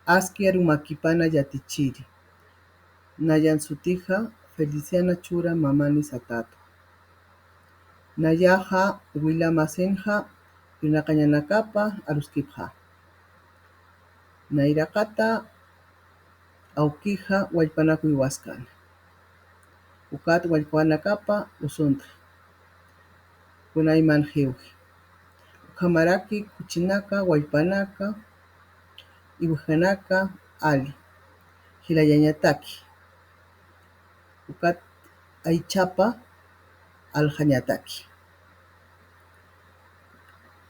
Asquiaru makipana llatichiri. Nayan sutija Feliciana chura mamani satato. Nayaja Wilamasenja Yunakañanakapa Aruskipja. Nairakata Aukija Wallpanakuy Waskana. Ukat Wallpanakapa Usunta. Kunayman Hiuji. Ukamaraki Kuchinaka Wallpanaka Ibujanaka Ali. Hilayañataki. Ukat Aichapa Aljañataki.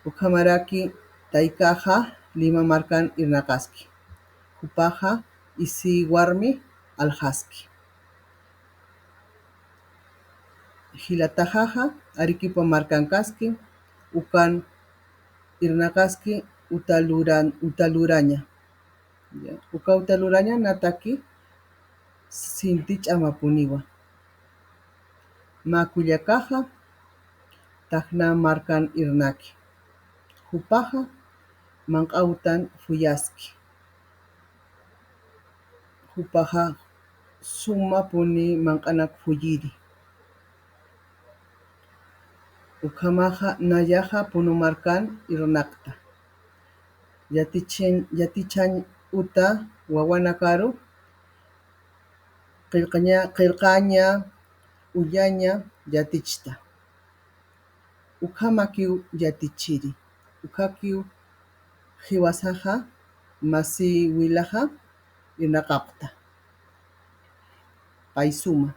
Ukamaraki Taikaja Lima Marcan Irnakaski. Upaja Isi Warmi Aljaski. Hilatajaja Arequipa Marcancaski. Ukan Irnakaski Utaluraña. Uka Utaluraña Nataki Sintich Amapuniwa. Makullakaja Tajna Marcan Irnaki. Upaja Mankautan Fuyaski. Upaja Suma Puni Mankanak Fuyiri. Ukamaja Nayaja Punumarcan Irnakta. Yatichan Uta Wawanakaru Qilqaña Ullaña Yatichta. Ukamakiu Yatichiri. Ukakiu Hiwasaja Masi Wilaja Irnakapta. Paisuma.